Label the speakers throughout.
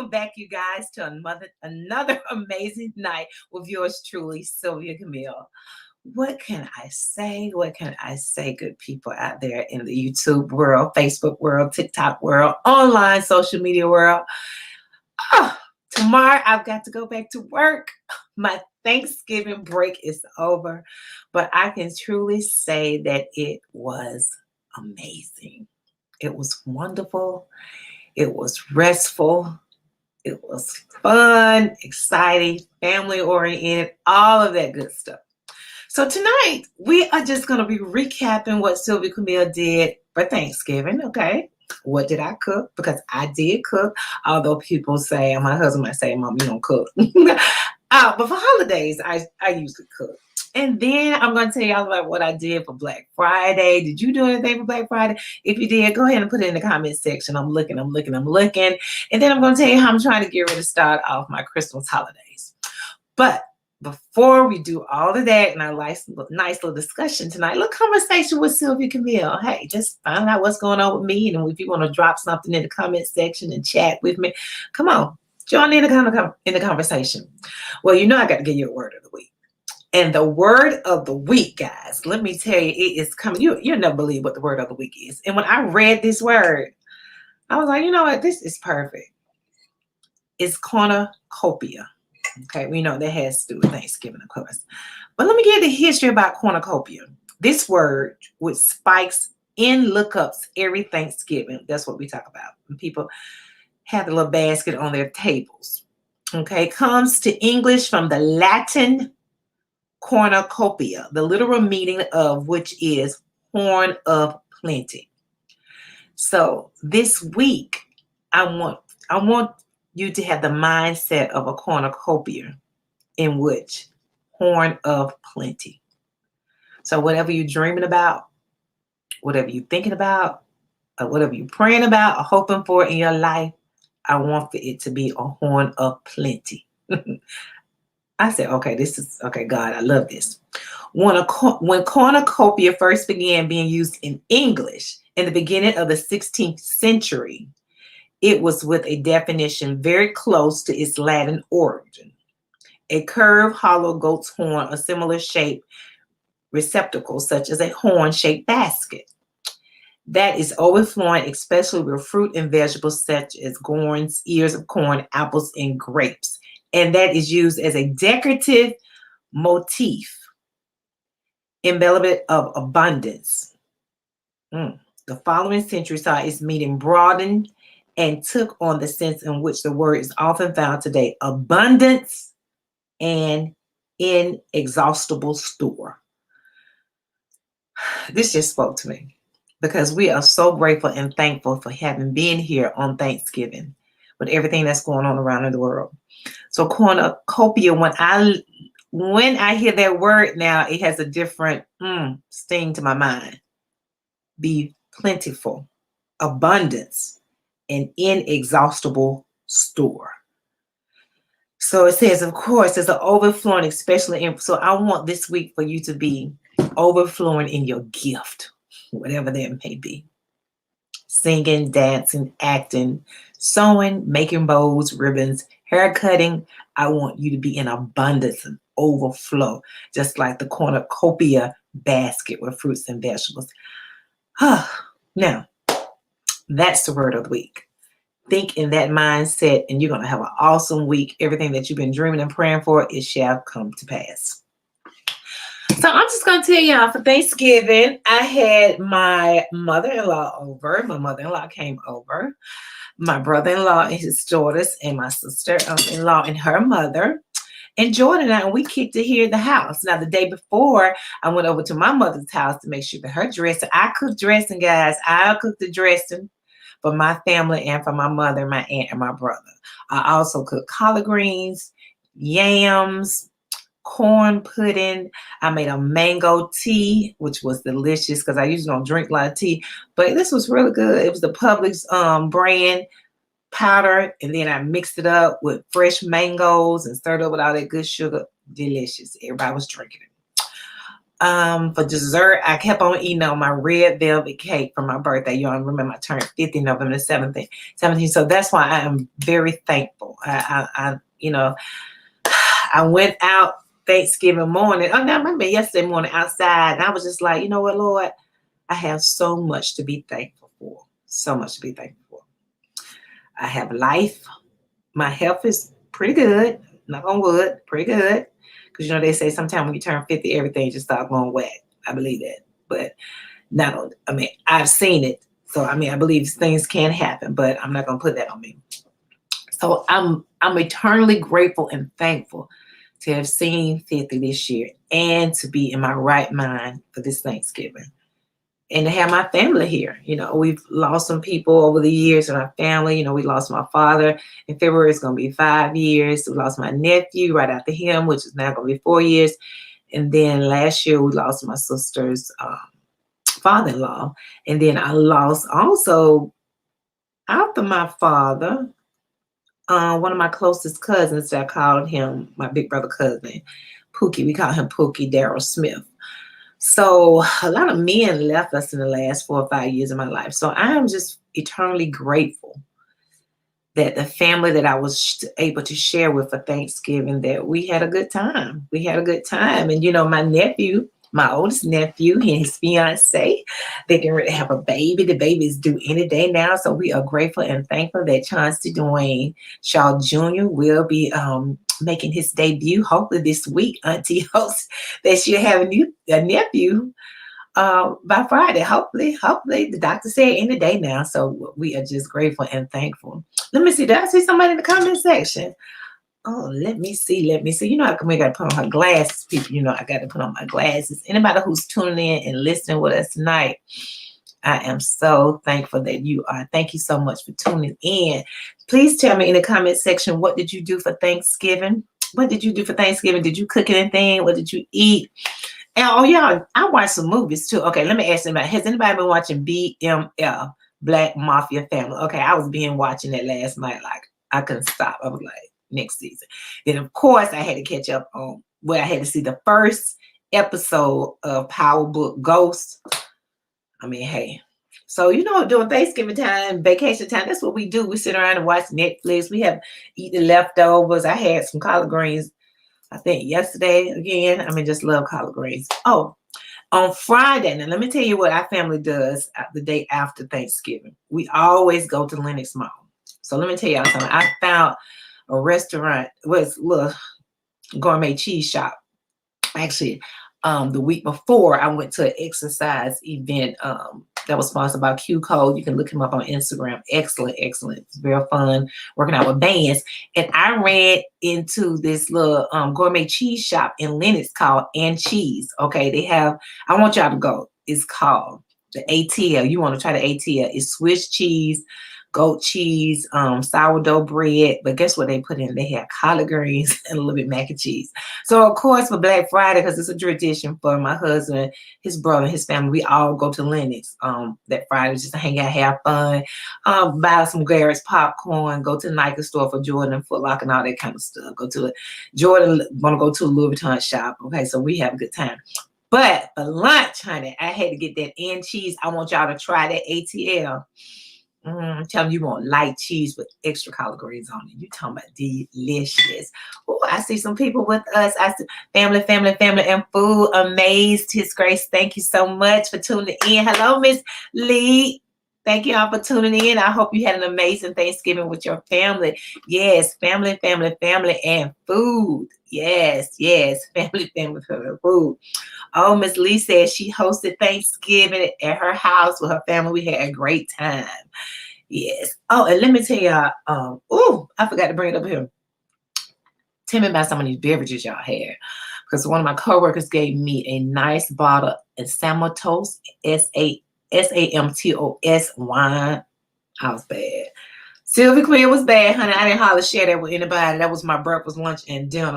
Speaker 1: welcome back, you guys, to another amazing night with yours truly, Sylvia Camille. What can I say? What can I say, good people out there in the YouTube world, Facebook world, TikTok world, online social media world? Oh, tomorrow I've got to go back to work. My Thanksgiving break is over, but I can truly say that it was amazing. It was wonderful. It was restful. It was fun, exciting, family oriented, all of that good stuff. So tonight we are just going to be recapping what Sylvia Camille did for Thanksgiving. Okay. What did I cook? Because I did cook, although people say, and my husband might say, Mom, you don't cook. But for holidays, I usually cook. And then I'm going to tell y'all about what I did for Black Friday. Did you do anything for Black Friday? If you did, go ahead and put it in the comment section. I'm looking. And then I'm going to tell you how I'm trying to get ready to start off my Christmas holidays. But before we do all of that and our nice little discussion tonight, little conversation with Sylvia Camille. Hey, just find out what's going on with me. And if you want to drop something in the comment section and chat with me, come on, join in the conversation. Well, you know I got to give you a word of the week. And the word of the week, guys, let me tell you, it is coming. You'll never believe what the word of the week is. And when I read this word, I was like, you know what? This is perfect. It's cornucopia. Okay, we know that has to do with Thanksgiving, of course. But let me give you the history about cornucopia. This word, which spikes in lookups every Thanksgiving, that's what we talk about. When people have the little basket on their tables. Okay, comes to English from the Latin cornucopia, the literal meaning of which is horn of plenty. So this week, I want you to have the mindset of a cornucopia in which horn of plenty. So whatever you're dreaming about, whatever you're thinking about, or whatever you're praying about or hoping for in your life, I want for it to be a horn of plenty. I said, okay, God, I love this. When cornucopia first began being used in English in the beginning of the 16th century, it was with a definition very close to its Latin origin. A curved, hollow goat's horn, a similar shape receptacle, such as a horn-shaped basket that is overflowing, especially with fruit and vegetables such as corns, ears of corn, apples, and grapes. And that is used as a decorative motif, embellishment of abundance. The following century saw its meaning broadened and took on the sense in which the word is often found today: abundance and inexhaustible store. This just spoke to me because we are so grateful and thankful for having been here on Thanksgiving with everything that's going on around in the world. So cornucopia, when I hear that word now, it has a different sting to my mind. Be plentiful, abundance, and inexhaustible store. So it says, of course, there's an overflowing, especially so I want this week for you to be overflowing in your gift, whatever that may be. Singing, dancing, acting, sewing, making bows, ribbons, hair cutting. I want you to be in abundance and overflow, just like the cornucopia basket with fruits and vegetables. Now, that's the word of the week. Think in that mindset, and you're going to have an awesome week. Everything that you've been dreaming and praying for, it shall come to pass. So I'm just going to tell y'all, for Thanksgiving, I had my mother-in-law over. My mother-in-law came over. My brother-in-law and his daughters, and my sister-in-law and her mother. And Jordan and we kicked it here at the house. Now, the day before, I went over to my mother's house to make sure that her dressing. I cooked dressing, guys. I cooked the dressing for my family and for my mother, my aunt, and my brother. I also cooked collard greens, yams, corn pudding. I made a mango tea, which was delicious because I usually don't drink a lot of tea, but this was really good. It was the Publix brand powder, and then I mixed it up with fresh mangoes and stirred up with all that good sugar. Delicious. Everybody was drinking it. For dessert, I kept on eating on my red velvet cake for my birthday. You all remember I turned 50 November 17th. So that's why I am very thankful. I went out Thanksgiving morning. Oh, no, I remember yesterday morning outside, and I was just like, you know what, Lord, I have so much to be thankful for. So much to be thankful for. I have life. My health is pretty good. Knock on wood, pretty good. Because, they say sometimes when you turn 50, everything just starts going whack. I believe that. But I've seen it. So, I believe things can happen, but I'm not going to put that on me. So I'm eternally grateful and thankful to have seen 50 this year and to be in my right mind for this Thanksgiving. And to have my family here. We've lost some people over the years in our family. We lost my father. In February, it's going to be 5 years. We lost my nephew right after him, which is now going to be 4 years. And then last year, we lost my sister's father-in-law. And then I lost also, after my father, one of my closest cousins, I called him my big brother cousin, Pookie. We call him Pookie, Daryl Smith. So a lot of men left us in the last 4 or 5 years of my life. So I am just eternally grateful that the family that I was able to share with for Thanksgiving, that we had a good time. We had a good time. And, my nephew, my oldest nephew, and his fiance, they can really have a baby. The baby is due any day now. So we are grateful and thankful that Chauncey Dwayne Shaw Jr. will be making his debut hopefully this week. Auntie hopes that she'll have a nephew by Friday. Hopefully the doctor said any day now. So we are just grateful and thankful. Let me see. Did I see somebody in the comment section? Oh, let me see. I got to put on my glasses, people. I got to put on my glasses. Anybody who's tuning in and listening with us tonight, I am so thankful that you are. Thank you so much for tuning in. Please tell me in the comment section, what did you do for Thanksgiving? What did you do for Thanksgiving? Did you cook anything? What did you eat? And yeah, I watched some movies too. Okay, let me ask anybody. Has anybody been watching BMF, Black Mafia Family? Okay, I was watching that last night. Like, I couldn't stop. I was like, next season. Then, of course, I had to catch up on I had to see the first episode of Power Book Ghost. Hey. So, during Thanksgiving time, vacation time, that's what we do. We sit around and watch Netflix. We have eaten leftovers. I had some collard greens, I think, yesterday again. Just love collard greens. Oh, on Friday, now let me tell you what our family does the day after Thanksgiving. We always go to Lenox Mall. So let me tell y'all something. I found a restaurant, was a little gourmet cheese shop. Actually, the week before, I went to an exercise event that was sponsored by Q Code. You can look him up on Instagram. Excellent. It's very fun working out with bands. And I ran into this little gourmet cheese shop in Lenox called And Cheese. Okay, I want y'all to go. It's called the ATL. You want to try the ATL. It's Swiss cheese, goat cheese, sourdough bread. But guess what they put in? They had collard greens and a little bit mac and cheese. So, of course, for Black Friday, because it's a tradition for my husband, his brother, his family, we all go to Lenox that Friday just to hang out, have fun, buy some Garrett's popcorn, go to the Nike store for Jordan and Foot Locker and all that kind of stuff. Go to it. Jordan want to go to a Louis Vuitton shop. Okay, so we have a good time. But for lunch, honey, I had to get that And Cheese. I want y'all to try that ATL. I'm telling you, want light cheese with extra collard greens on it. You talking about delicious. Oh, I see some people with us. I see family, and food. Amazed, His Grace. Thank you so much for tuning in. Hello, Miss Lee. Thank you all for tuning in. I hope you had an amazing Thanksgiving with your family. Yes, family, and food. Yes, family, and food. Oh, Miss Lee says she hosted Thanksgiving at her house with her family. We had a great time. Yes. Oh, and let me tell y'all, I forgot to bring it up here. Tell me about some of these beverages y'all had. Because one of my coworkers gave me a nice bottle of Samtos, Samtos wine. I was bad. Sylvia Camille was bad, honey. I didn't hardly share that with anybody. That was my breakfast, lunch, and dinner.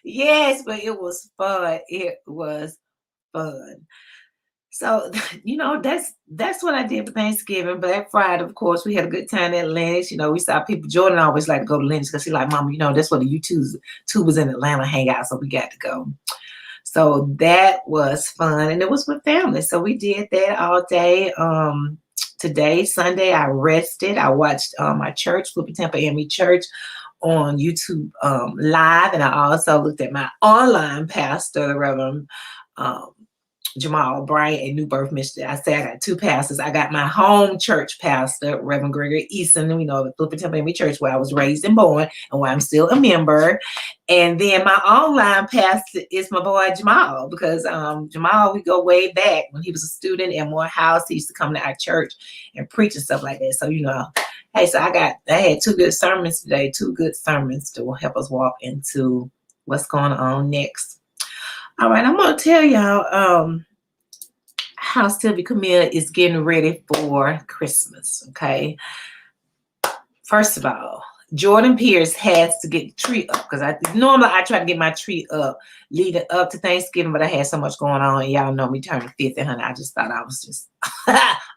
Speaker 1: Yes, but it was fun. It was fun. So, that's what I did for Thanksgiving. Black Friday, of course, we had a good time at Lenox. We saw people. Jordan always like to go to Lenox because he's like, Mama, that's where the tubers in Atlanta hang out. So we got to go. So that was fun, and it was with family. So we did that all day. Today, Sunday, I rested. I watched my church, Flippin' Tampa Amy Church, on YouTube live, and I also looked at my online pastor, the Reverend um, Jamal Bryant in New Birth, Michigan. I say I got two pastors. I got my home church pastor, Reverend Gregory Easton, we know the Flippin' Tampa Amy Church, where I was raised and born and where I'm still a member. And then my online pastor is my boy Jamal, because Jamal, we go way back when he was a student at Morehouse. He used to come to our church and preach and stuff like that. So, hey, so I had two good sermons today, two good sermons to help us walk into what's going on next. All right, I'm going to tell y'all how Sylvia Camille is getting ready for Christmas, okay? First of all, Jordan Pierce has to get the tree up, because normally I try to get my tree up leading up to Thanksgiving, but I had so much going on, and y'all know me turning 50, honey. I just thought I was just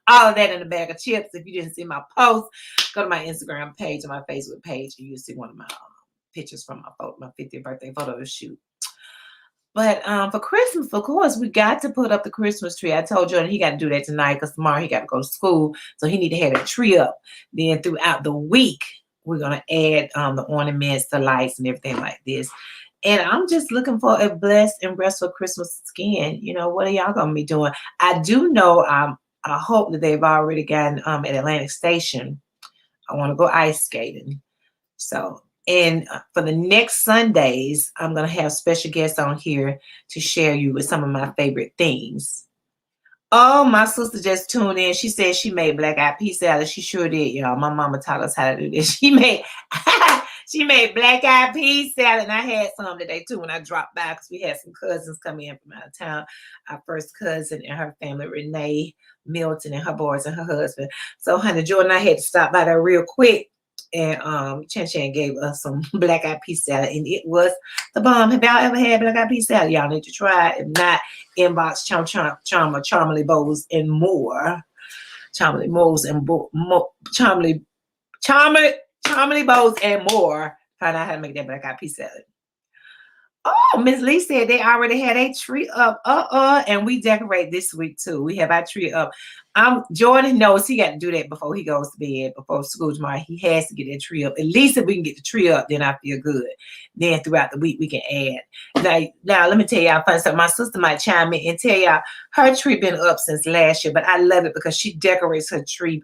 Speaker 1: all of that in a bag of chips. If you didn't see my post, go to my Instagram page or my Facebook page, and you'll see one of my pictures from my 50th birthday photo shoot. But for Christmas, of course, we got to put up the Christmas tree. I told Jordan he got to do that tonight, because tomorrow he got to go to school, so he need to have a tree up. Then throughout the week, we're going to add the ornaments, the lights, and everything like this. And I'm just looking for a blessed and restful Christmas again. What are y'all going to be doing? I do know, I hope that they've already gotten at Atlantic Station. I want to go ice skating. So, and for the next Sundays, I'm going to have special guests on here to share you with some of my favorite things. Oh, my sister just tuned in. She said she made black-eyed pea salad. She sure did, y'all. My mama taught us how to do this. She made black-eyed pea salad, and I had some today too when I dropped by, because we had some cousins come in from out of town. Our first cousin and her family, Renee Milton, and her boys and her husband. So, honey, Jordan, I had to stop by there real quick. And Chan gave us some black-eyed pea salad, and it was the bomb. Have y'all ever had black-eyed pea salad? Y'all need to try it. If not, inbox Charmely Bowls and more. Charmely Bowls and Charmely Bowls and more. Find out how to make that black-eyed pea salad. Oh, Miss Lee said they already had a tree up. And we decorate this week too. We have our tree up. Jordan knows he got to do that before he goes to bed, before school tomorrow. He has to get that tree up. At least if we can get the tree up, then I feel good. Then throughout the week we can add. Now let me tell y'all fun stuff. My sister might chime in and tell y'all her tree been up since last year, but I love it because she decorates her tree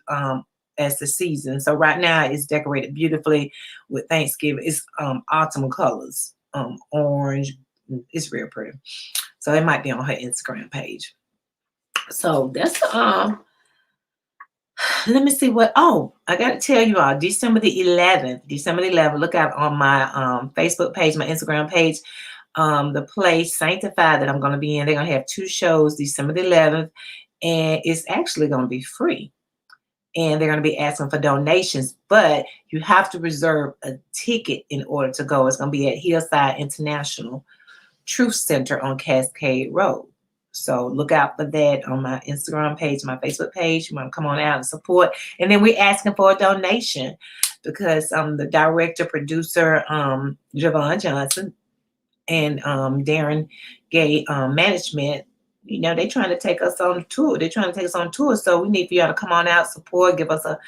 Speaker 1: as the season. So right now it's decorated beautifully with Thanksgiving. It's autumn colors. Orange. It's real pretty. So it might be on her Instagram page. So that's let me see what. Oh, I got to tell you all, December the 11th, look out on my Facebook page, my Instagram page, the play Sanctified that I'm going to be in. They're going to have 2 shows December the 11th, and it's actually going to be free. And they're going to be asking for donations, but you have to reserve a ticket in order to go. It's going to be at Hillside International Truth Center on Cascade Road. So look out for that on my Instagram page, my Facebook page. You want to come on out and support. And then we're asking for a donation because the director, producer, Javon Johnson, and Darren Gay management, they're trying to take us on tour. They're trying to take us on tour. So we need for y'all to come on out, support, give us a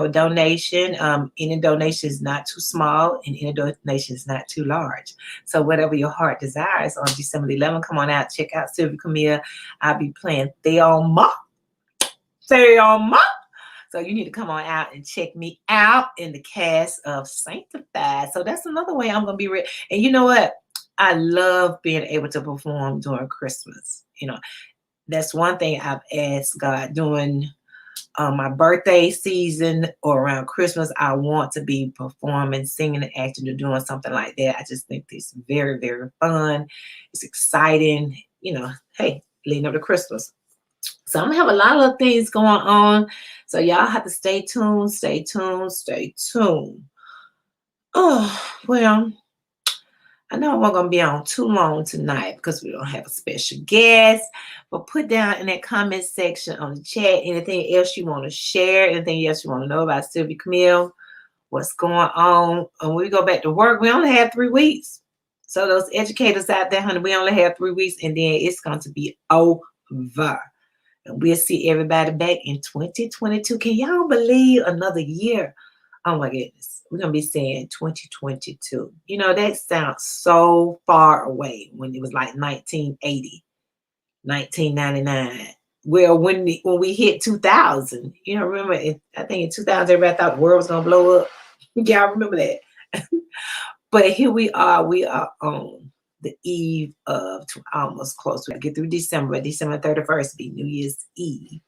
Speaker 1: donation. Any donation is not too small, and any donation is not too large. So whatever your heart desires on December 11th, come on out, check out Sylvia Camille. I'll be playing Thelma. So you need to come on out and check me out in the cast of Sanctified. So that's another way I'm going to be ready. And you know what? I love being able to perform during Christmas. That's one thing I've asked God during my birthday season or around Christmas. I want to be performing, singing, and acting, or doing something like that. I just think it's very, very fun. It's exciting. Hey, leading up to Christmas. So I'm going to have a lot of things going on. So y'all have to stay tuned, stay tuned, stay tuned. Oh, well, I know I'm not going to be on too long tonight because we don't have a special guest, but put down in that comment section on the chat anything else you want to share, anything else you want to know about Sylvia Camille, what's going on. And when we go back to work, we only have 3 weeks. So those educators out there, honey, we only have 3 weeks and then it's going to be over. And we'll see everybody back in 2022. Can y'all believe another year? Oh my goodness. We're going to be saying 2022. You know, that sounds so far away when it was like 1980, 1999. Well, when we hit 2000, you know, remember, I think in 2000, everybody thought the world was going to blow up. Y'all remember that? But here we are on the eve of almost close. We get through December. December 31st be New Year's Eve.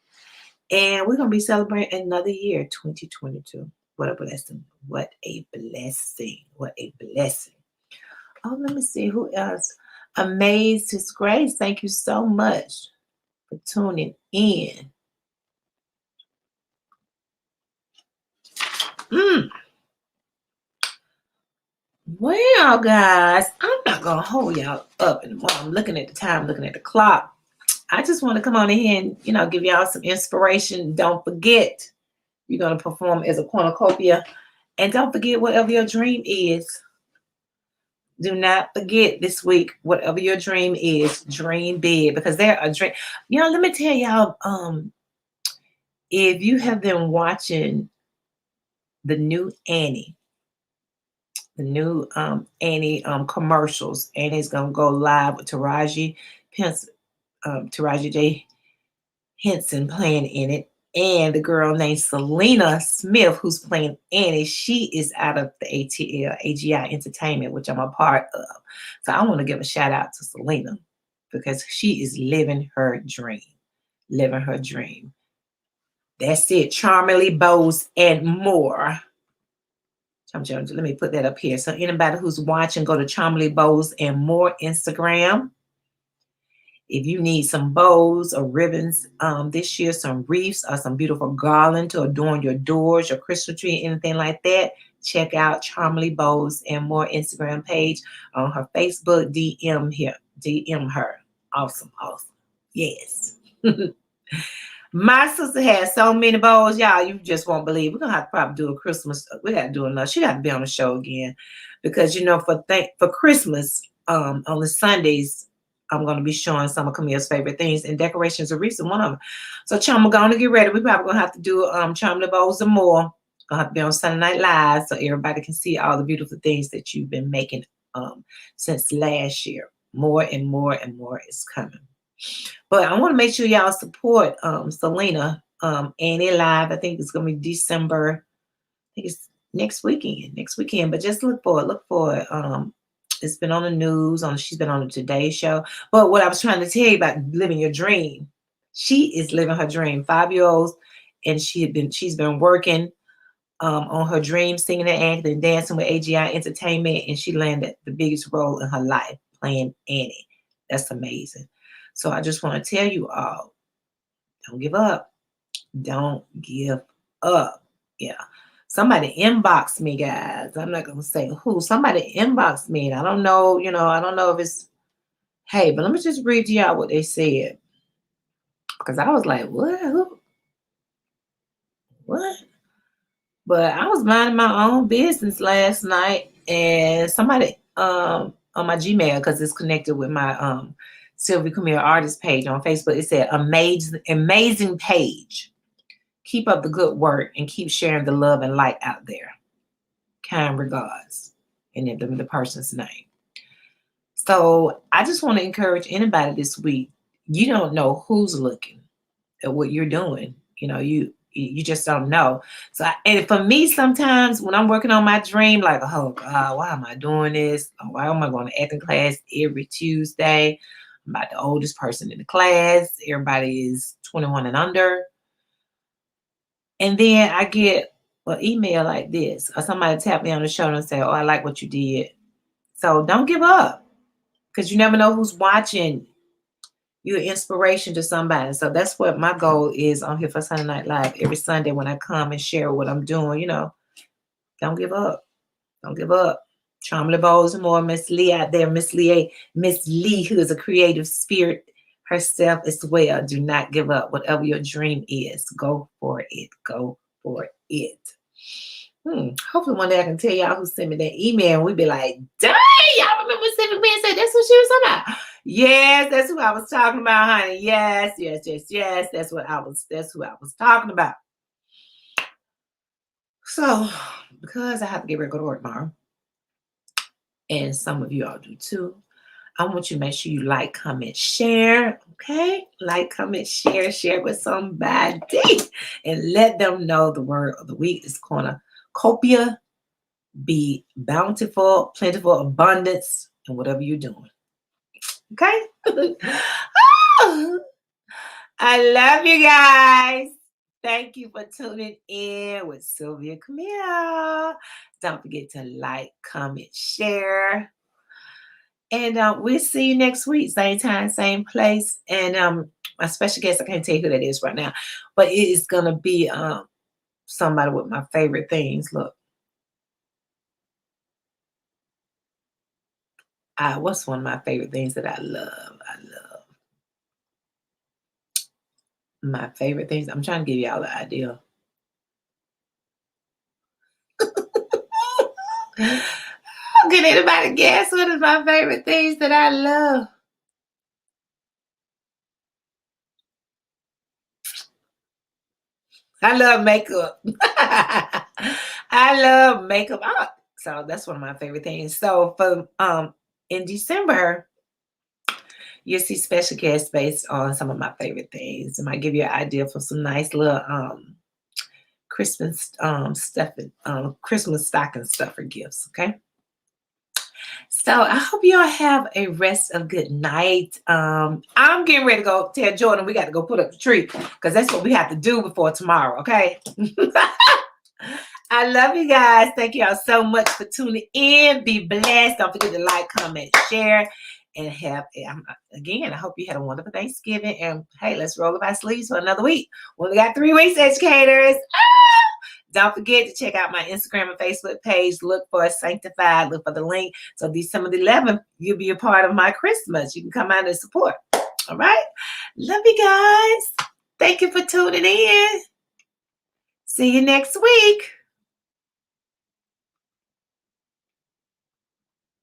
Speaker 1: And we're going to be celebrating another year, 2022. What a blessing. What a blessing. What a blessing. Oh, let me see who else. Amazed His Grace. Thank you so much for tuning in. Well, guys, I'm not going to hold y'all up anymore. I'm looking at the time, looking at the clock. I just want to come on in here and, you know, give y'all some inspiration. Don't forget, you're going to perform as a cornucopia. And don't forget, whatever your dream is, do not forget this week, whatever your dream is, dream big. Because there are dream. You know, let me tell y'all, if you have been watching the new Annie, commercials, Annie's going to go live with Taraji J. Henson playing in it. And the girl named Selena Smith, who's playing Annie, she is out of the AGI Entertainment, which I'm a part of. So I want to give a shout out to Selena because she is living her dream. Living her dream. That's it. Charmingly Bows and more. Let me put that up here. So anybody who's watching, go to Charmingly Bows and more Instagram. If you need some bows or ribbons this year, some wreaths or some beautiful garland to adorn your doors, your Christmas tree, anything like that, check out Charmingly Bows and more Instagram page on her Facebook. DM her. Awesome. Yes. My sister has so many bows, y'all, you just won't believe. We're going to have to probably do a Christmas. We got to do another. She got to be on the show again because, you know, for Christmas, on the Sundays, I'm going to be showing some of Camille's favorite things, and decorations are recent one of them. So, Chum, we're going to get ready. We're probably going to have to do Charming Bows and more. Going to have to be on Sunday Night Live so everybody can see all the beautiful things that you've been making since last year. More and more and more is coming. But I want to make sure y'all support Selena Annie Live. I think it's going to be December. I think it's next weekend. But just look for it. It's been on the news. She's been on the Today Show. But what I was trying to tell you about living your dream, she is living her dream. 5-year-olds, and she's been working on her dream, singing and acting, and dancing with AGI Entertainment, and she landed the biggest role in her life playing Annie. That's amazing. So I just want to tell you all, don't give up. Don't give up. Yeah. Somebody inboxed me, guys. I'm not going to say who. Somebody inboxed me. And I don't know, I don't know if it's, hey, but let me just read to y'all what they said. Because I was like, what? Who? What? But I was minding my own business last night. And somebody on my Gmail, because it's connected with my Sylvia Camille artist page on Facebook, it said, amazing page. Keep up the good work and keep sharing the love and light out there. Kind regards. And then the person's name. So I just want to encourage anybody this week. You don't know who's looking at what you're doing. You just don't know. So and for me, sometimes when I'm working on my dream, like, oh God, why am I doing this? Why am I going to acting class every Tuesday? I'm about the oldest person in the class. Everybody is 21 and under. And then I get an email like this, or somebody tap me on the shoulder and say, oh, I like what you did. So don't give up, because you never know who's watching. You're an inspiration to somebody. So that's what my goal is on here for Sunday Night Live. Every Sunday when I come and share what I'm doing, don't give up. Don't give up. Charmly Bowles and more. Miss Lee out there, Miss Lee, who is a creative spirit herself as well. Do not give up. Whatever your dream is, go for it. Go for it. Hopefully one day I can tell y'all who sent me that email and we be like, dang, y'all remember Sylvia Camille said that's what she was talking about. Yes, that's who I was talking about, honey. Yes. That's who I was talking about. So because I have to get ready to go to work tomorrow, and some of you all do too, I want you to make sure you like, comment, share. Okay? Like, comment, share with somebody. And let them know the word of the week is cornucopia. Be bountiful, plentiful, abundance, and whatever you're doing. Okay? I love you guys. Thank you for tuning in with Sylvia Camille. Don't forget to like, comment, share. And we'll see you next week. Same time, same place. And my special guest, I can't tell you who that is right now, but it is going to be somebody with my favorite things. Look. What's one of my favorite things that I love? My favorite things. I'm trying to give y'all an idea. Can anybody guess what is my favorite things that I love? I love makeup. I love makeup. So that's one of my favorite things. So for in December, you'll see special guests based on some of my favorite things. It might give you an idea for some nice little Christmas Christmas stocking stuffer gifts. Okay. So I hope y'all have a rest of good night. I'm getting ready to go tell Jordan we got to go put up the tree because that's what we have to do before tomorrow. Okay. I love you guys. Thank y'all so much for tuning in. Be blessed. Don't forget to like, comment, share, and have again. I hope you had a wonderful Thanksgiving. And hey, let's roll up our sleeves for another week. We only got 3 weeks, educators. Don't forget to check out my Instagram and Facebook page. Look for Sanctified. Look for the link. So December the 11th, you'll be a part of my Christmas. You can come out and support. All right. Love you guys. Thank you for tuning in. See you next week.